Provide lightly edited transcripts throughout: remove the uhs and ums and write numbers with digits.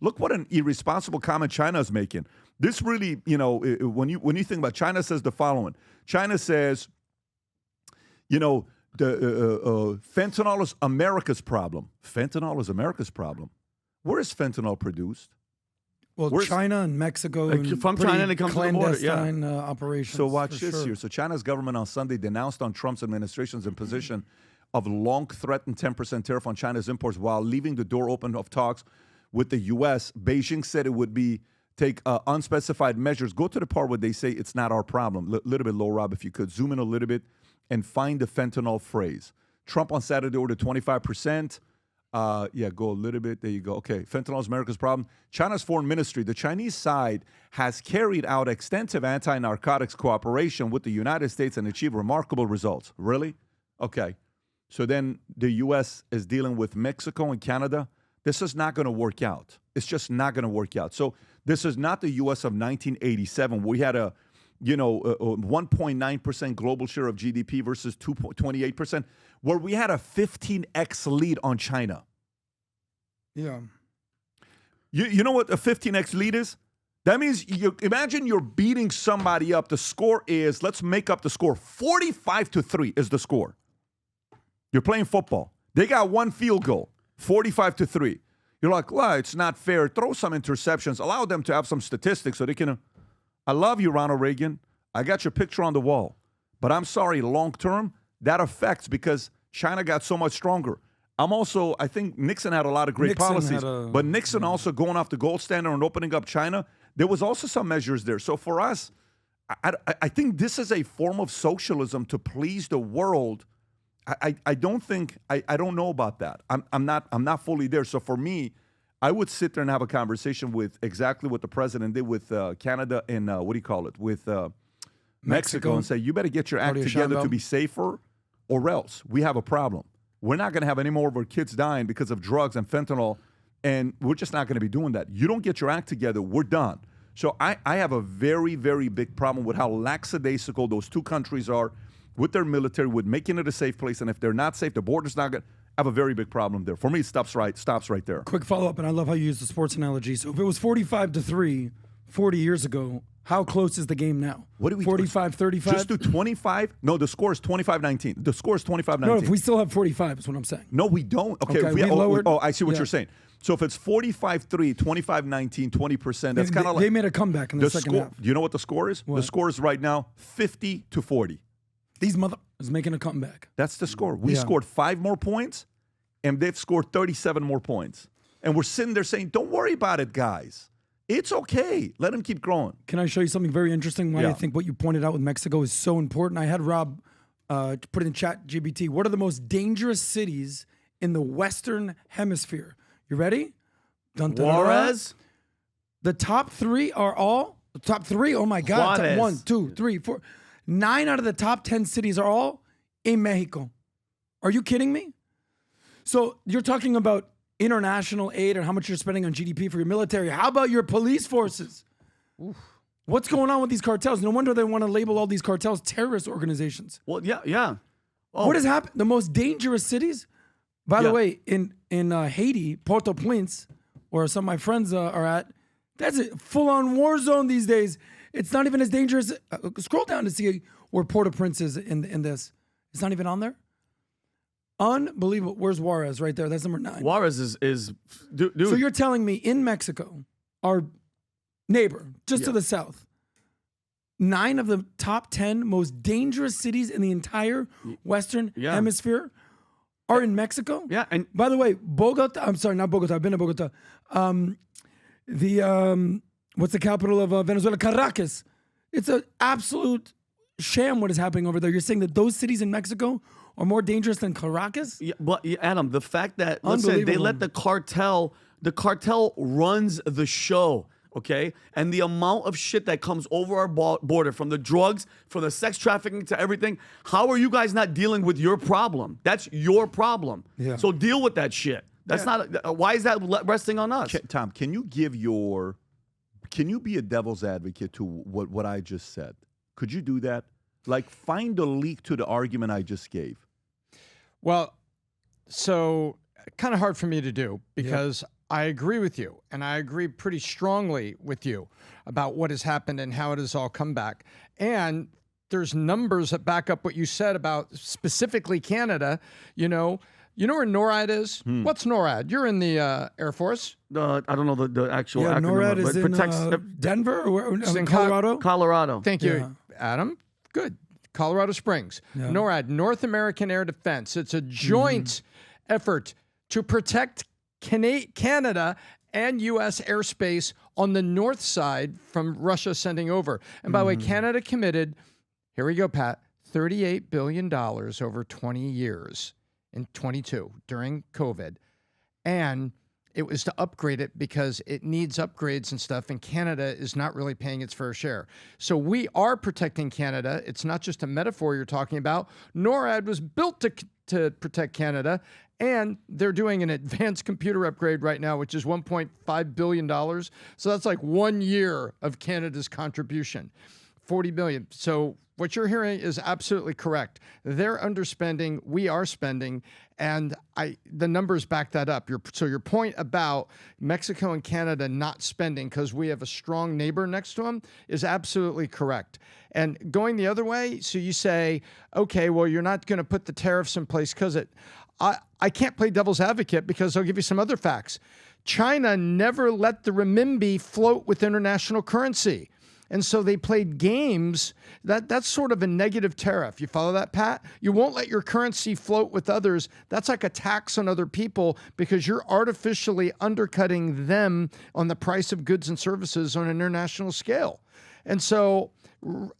Look what an irresponsible comment China is making. This really, when you think about China says the following. China says, the fentanyl is America's problem. Fentanyl is America's problem. Where is fentanyl produced? Well, China and Mexico from China they come to the border. Clandestine operations. So watch this here. So China's government on Sunday denounced on Trump's administration's imposition of long-threatened 10% tariff on China's imports while leaving the door open of talks with the U.S. Beijing said it would take unspecified measures. Go to the part where they say it's not our problem. Little bit low, Rob, if you could. Zoom in a little bit and find the fentanyl phrase. Trump on Saturday ordered 25%. Go a little bit. There you go. Okay, fentanyl is America's problem. China's foreign ministry, the Chinese side, has carried out extensive anti-narcotics cooperation with the United States and achieved remarkable results. Really? Okay. So then the U.S. is dealing with Mexico and Canada. This is not going to work out. It's just not going to work out. So this is not the U.S. of 1987. We had a 1.9% global share of GDP versus 2.28%, where we had a 15x lead on China. Yeah. You know what a 15x lead is? That means imagine you're beating somebody up. The score is, let's make up the score, 45-3 is the score. You're playing football. They got one field goal, 45-3. You're like, well, it's not fair. Throw some interceptions. Allow them to have some statistics so they can. I love you, Ronald Reagan. I got your picture on the wall. But I'm sorry, long term, that affects because China got so much stronger. I think Nixon had a lot of great policies. But Nixon also going off the gold standard and opening up China, there was also some measures there. So for us, I think this is a form of socialism to please the world. I don't know about that. I'm not fully there. So for me, I would sit there and have a conversation with exactly what the president did with Canada and with Mexico and say, you better get your act together to be safer or else we have a problem. We're not going to have any more of our kids dying because of drugs and fentanyl, and we're just not going to be doing that. You don't get your act together, we're done. So I have a very, very big problem with how lackadaisical those two countries are with their military, with making it a safe place. And if they're not safe, the border's not going to have a very big problem there. For me, it stops right there. Quick follow-up, and I love how you use the sports analogy. So if it was 45-3 40 years ago, how close is the game now? What do we 45-35? Just do 25? No, the score is 25-19. The score is 25-19. No, if we still have 45 is what I'm saying. No, we don't. Okay, we lowered. I see what you're saying. So if it's 45-3, 25-19, 20%, that's kind of like... They made a comeback in the second half. Do you know what the score is? What? The score is right now 50-40. These mother is making a comeback. That's the score. We scored 5 more points, and they've scored 37 more points. And we're sitting there saying, don't worry about it, guys. It's okay. Let them keep growing. Can I show you something very interesting? Why I think what you pointed out with Mexico is so important. I had Rob put in chat GBT. What are the most dangerous cities in the Western Hemisphere? You ready? Juarez? The top 3 are all... The top 3? Oh, my God. Juarez. 1, 2, 3, 4... 9 out of the top 10 cities are all in Mexico. Are you kidding me? So you're talking about international aid and how much you're spending on GDP for your military. How about your police forces? Oof. What's going on with these cartels? No wonder they want to label all these cartels terrorist organizations. Well, yeah. Oh. What has happened? The most dangerous cities? By the way, in Haiti, Port-au-Prince, where some of my friends are at, that's a full-on war zone these days. It's not even as dangerous. Scroll down to see where Port-au-Prince is in this. It's not even on there? Unbelievable. Where's Juarez? Right there. That's number 9. Juarez is dude. So you're telling me in Mexico, our neighbor, just to the south, 9 of the top 10 most dangerous cities in the entire Western Hemisphere are in Mexico? Yeah. And by the way, Bogota, I'm sorry, not Bogota. I've been to Bogota. What's the capital of Venezuela? Caracas. It's an absolute sham what is happening over there. You're saying that those cities in Mexico are more dangerous than Caracas? Yeah, but Adam, the fact that, listen, they let the cartel runs the show, okay? And the amount of shit that comes over our border, from the drugs, from the sex trafficking to everything, how are you guys not dealing with your problem? That's your problem. Yeah. So deal with that shit. That's not, why is that resting on us? Tom, can you be a devil's advocate to what I just said? Could you do that? Like, find a leak to the argument I just gave. Well, so kind of hard for me to do because I agree with you, and I agree pretty strongly with you about what has happened and how it has all come back. And there's numbers that back up what you said about specifically Canada. You know where NORAD is? What's NORAD? You're in the Air Force. I don't know the actual acronym. NORAD is in Denver or in Colorado? Colorado. Thank you, Adam. Good. Colorado Springs. Yeah. NORAD, North American Air Defense. It's a joint effort to protect Canada and U.S. airspace on the north side from Russia sending over. And by the way, Canada committed, here we go, Pat, $38 billion over 20 years in 22 during COVID. And it was to upgrade it because it needs upgrades and stuff, and Canada is not really paying its fair share. So we are protecting Canada. It's not just a metaphor you're talking about. NORAD was built to protect Canada, and they're doing an advanced computer upgrade right now, which is $1.5 billion. So that's like 1 year of Canada's contribution, $40 billion. So what you're hearing is absolutely correct. They're underspending, we are spending, and the numbers back that up. So your point about Mexico and Canada not spending because we have a strong neighbor next to them is absolutely correct. And going the other way, so you say, okay, well, you're not going to put the tariffs in place because I can't play devil's advocate because I'll give you some other facts. China never let the renminbi float with international currency. And so they played games. That's sort of a negative tariff. You follow that, Pat? You won't let your currency float with others. That's like a tax on other people because you're artificially undercutting them on the price of goods and services on an international scale. And so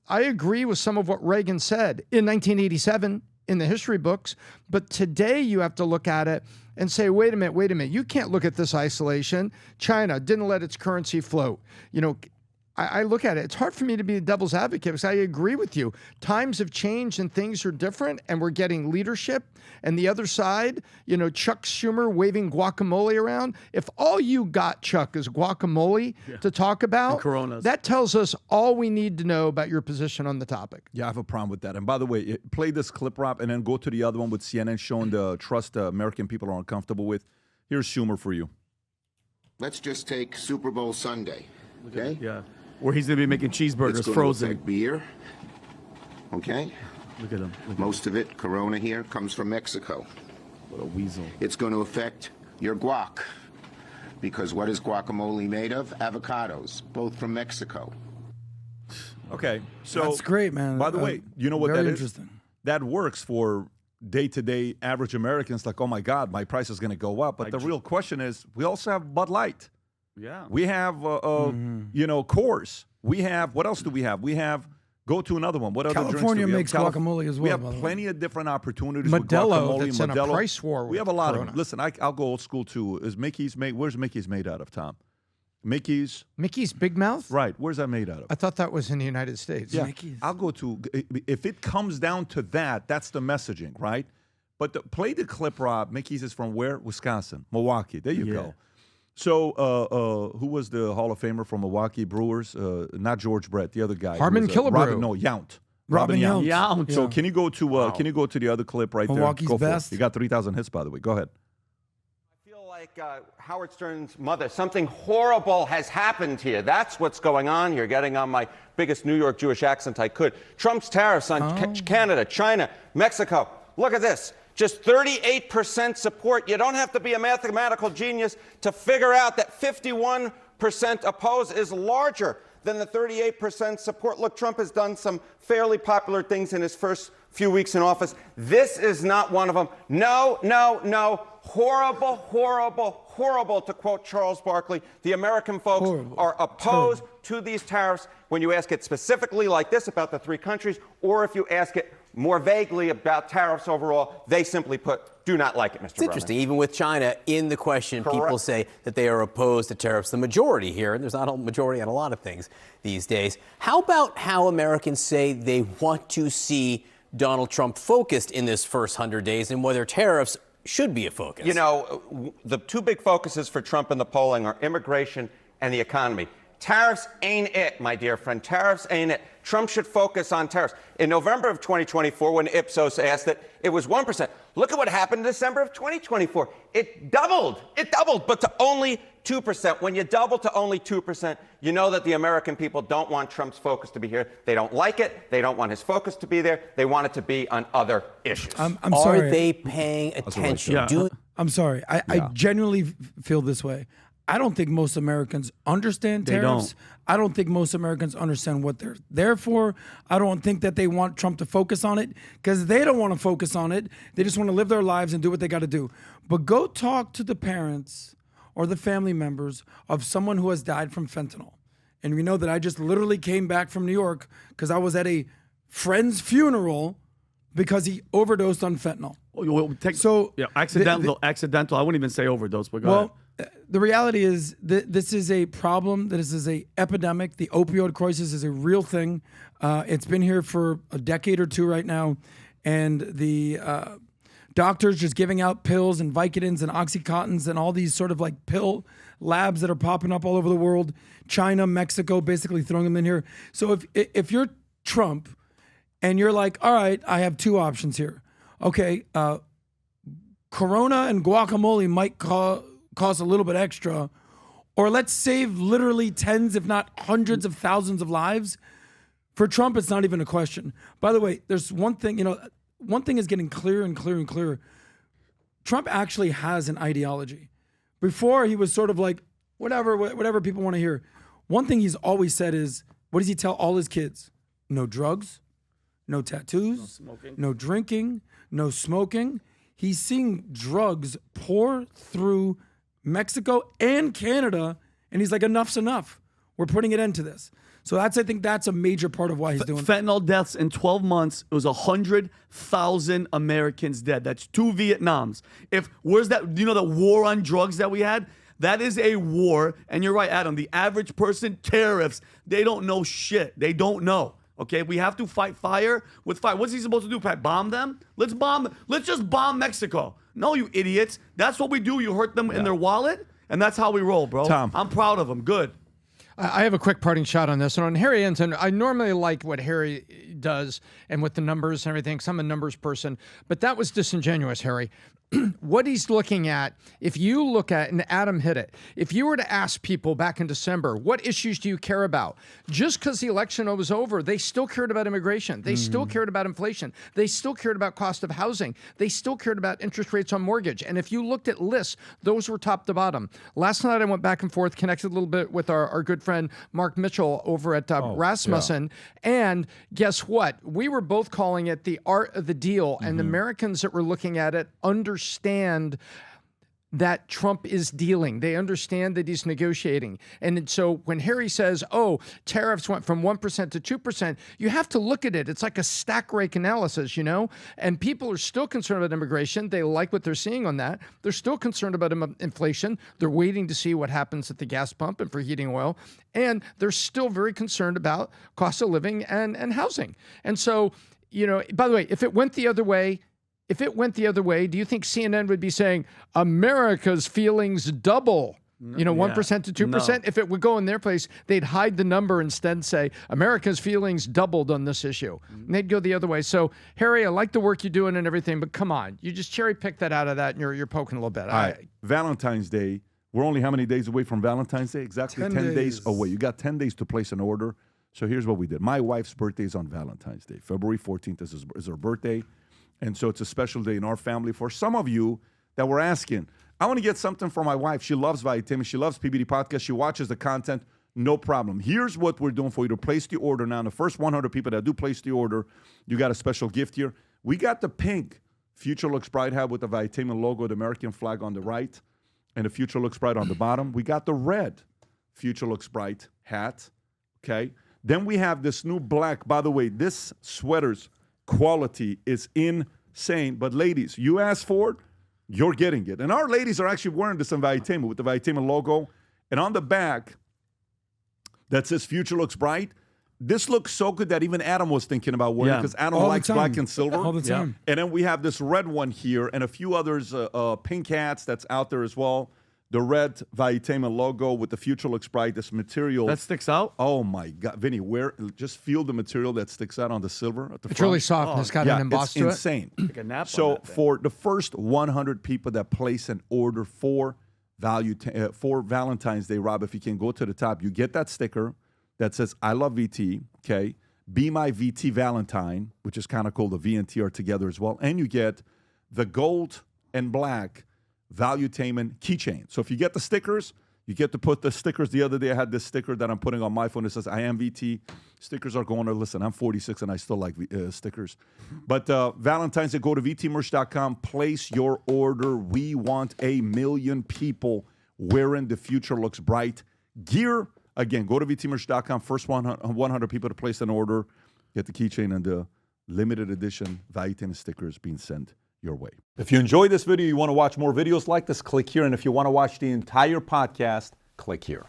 I agree with some of what Reagan said in 1987 in the history books. But today you have to look at it and say, wait a minute. You can't look at this isolation. China didn't let its currency float. I look at it. It's hard for me to be the devil's advocate because I agree with you. Times have changed and things are different, and we're getting leadership. And the other side, Chuck Schumer waving guacamole around. If all you got, Chuck, is guacamole to talk about, Coronas, that tells us all we need to know about your position on the topic. Yeah, I have a problem with that. And by the way, play this clip, Rob, and then go to the other one with CNN showing the trust American people are uncomfortable with. Here's Schumer for you. Let's just take Super Bowl Sunday, okay? Yeah. Where he's going to be making cheeseburgers frozen. Affect beer, okay? Look at him. Most of it, Corona here, comes from Mexico. What a weasel. It's going to affect your guac, because what is guacamole made of? Avocados, both from Mexico. Okay, so that's great, man. By the way, you know what that is? Very interesting. That works for day-to-day average Americans. Like, oh my God, my price is going to go up. But the real question is, we also have Bud Light. Yeah. We have, Coors. We have, what else do we have? We have, go to another one. What other drinks do we have? California makes guacamole as well. We have plenty of different opportunities Modelo, with guacamole. that's in a price war. We have a lot Corona. of them. Listen, I'll go old school too. Where's Mickey's made out of, Tom? Mickey's Big Mouth? Right. Where's that made out of? I thought that was in the United States. Yeah. Mickey's. I'll go to, if it comes down to that, that's the messaging, right? But play the clip, Rob. Mickey's is from where? Wisconsin. Milwaukee. There you go. So, who was the Hall of Famer from Milwaukee Brewers? Not George Brett, the other guy. Harmon Killebrew. Yount. Robin Yount. Yount. So, can you go to the other clip right Milwaukee's there? Go best. for it. You got 3,000 hits, by the way. Go ahead. I feel like Howard Stern's mother. Something horrible has happened here. That's what's going on here. Getting on my biggest New York Jewish accent I could. Trump's tariffs on Canada, China, Mexico. Look at this. Just 38% support. You don't have to be a mathematical genius to figure out that 51% oppose is larger than the 38% support. Look, Trump has done some fairly popular things in his first few weeks in office. This is not one of them. No. Horrible, horrible, horrible, to quote Charles Barkley. The American folks are opposed to these tariffs. When you ask it specifically like this about the three countries, or if you ask it more vaguely about tariffs overall, they simply put, do not like it, Mr. It's interesting. Even with China in the question, people say that they are opposed to tariffs. The majority here, and there's not a majority on a lot of things these days. How about how Americans say they want to see Donald Trump focused in this first 100 days and whether tariffs should be a focus? The two big focuses for Trump in the polling are immigration and the economy. Tariffs ain't it, my dear friend. Tariffs ain't it. Trump should focus on tariffs. In November of 2024, when Ipsos asked it, it was 1%. Look at what happened in December of 2024. It doubled, but to only 2%. When you double to only 2%, you know that the American people don't want Trump's focus to be here. They don't like it. They don't want his focus to be there. They want it to be on other issues. I'm Are sorry. Are they paying attention? Yeah. I'm sorry. I genuinely feel this way. I don't think most Americans understand tariffs. I don't think most Americans understand what they're there for. I don't think that they want Trump to focus on it because they don't want to focus on it. They just want to live their lives and do what they got to do. But go talk to the parents or the family members of someone who has died from fentanyl. And we know that I just literally came back from New York because I was at a friend's funeral because he overdosed on fentanyl. Accidental. I wouldn't even say overdose, but go ahead. The reality is this is a problem. This is a epidemic. The opioid crisis is a real thing. It's been here for a decade or two right now, and the doctors just giving out pills and Vicodins and Oxycontins and all these sort of like pill labs that are popping up all over the world. China, Mexico, basically throwing them in here. So if you're Trump and you're like, all right, I have two options here. Okay, Corona and guacamole might cost a little bit extra, or let's save literally tens, if not hundreds of thousands of lives. For Trump, it's not even a question. By the way, there's one thing, one thing is getting clearer and clearer and clearer. Trump actually has an ideology. Before, he was sort of like, whatever people want to hear. One thing he's always said is, what does he tell all his kids? No drugs, no tattoos, no drinking, no smoking. He's seeing drugs pour through Mexico and Canada, and he's like, enough's enough. We're putting an end to this. So I think that's a major part of why he's doing it. Fentanyl deaths in 12 months, it was 100,000 Americans dead. That's 2 Vietnams. Where's that, the war on drugs that we had? That is a war. And you're right, Adam, the average person, tariffs, they don't know shit. They don't know. Okay, we have to fight fire with fire. What's he supposed to do, Pat? Bomb them? Let's just bomb Mexico. No, you idiots. That's what we do. You hurt them in their wallet, and that's how we roll, bro. Tom. I'm proud of them. Good. I have a quick parting shot on this. And on Harry Ensign, I normally like what Harry does and with the numbers and everything. 'Cause I'm a numbers person. But that was disingenuous, Harry. What he's looking at, if you look at, and Adam hit it, if you were to ask people back in December, what issues do you care about? Just because the election was over, they still cared about immigration. They still cared about inflation. They still cared about cost of housing. They still cared about interest rates on mortgage. And if you looked at lists, those were top to bottom. Last night I went back and forth, connected a little bit with our good friend Mark Mitchell over at Rasmussen. Yeah. And guess what? We were both calling it the art of the deal. And the Americans that were looking at it understand that Trump is dealing. They understand that he's negotiating. And so when Harry says, tariffs went from 1% to 2%, you have to look at it. It's like a stack rank analysis, And people are still concerned about immigration. They like what they're seeing on that. They're still concerned about inflation. They're waiting to see what happens at the gas pump and for heating oil. And they're still very concerned about cost of living and housing. And so, by the way, if it went the other way, do you think CNN would be saying America's feelings double, 1% to 2%? No. If it would go in their place, they'd hide the number, instead say America's feelings doubled on this issue. And they'd go the other way. So, Harry, I like the work you're doing and everything, but come on. You just cherry pick that out of that and you're poking a little bit. All right. Valentine's Day. We're only how many days away from Valentine's Day? Exactly 10 days away. You got 10 days to place an order. So here's what we did. My wife's birthday is on Valentine's Day. February 14th is her birthday. And so it's a special day in our family. For some of you that were asking, I want to get something for my wife. She loves Valuetainment. She loves PBD Podcast. She watches the content. No problem. Here's what we're doing for you to place the order now. The first 100 people that do place the order, you got a special gift here. We got the pink Future Looks Bright hat with the Valuetainment logo, the American flag on the right, and the Future Looks Bright on the bottom. We got the red Future Looks Bright hat, okay? Then we have this new black. By the way, this sweater's quality is insane. But ladies, you asked for it, you're getting it. And our ladies are actually wearing this on Valuetainment with the Valuetainment logo. And on the back, that says Future Looks Bright. This looks so good that even Adam was thinking about wearing it because Adam likes black and silver. All the time. And then we have this red one here and a few others, pink hats that's out there as well. The red Valuetainment logo with the Future Looks Bright, this material. That sticks out? Oh, my God. Vinny, just feel the material that sticks out on the silver at the front. It's really soft and it's got an emboss to it. It's insane. Like a nap so on that thing. for the first 100 people that place an order for for Valentine's Day, Rob, if you can go to the top, you get that sticker that says, I love VT, okay? Be my VT Valentine, which is kind of cool. The V and T are together as well. And you get the gold and black Valuetainment keychain. So if you get the stickers, you get to put the stickers. The other day I had this sticker that I'm putting on my phone. It says, I am VT. Stickers are going to, listen, I'm 46 and I still like stickers. But Valentine's Day, go to VTmerch.com. Place your order. We want 1 million people wearing The Future Looks Bright gear. Again, go to VTmerch.com. First 100 people to place an order. Get the keychain and the limited edition Valuetainment stickers being sent your way. If you enjoyed this video, you want to watch more videos like this, click here. And if you want to watch the entire podcast, click here.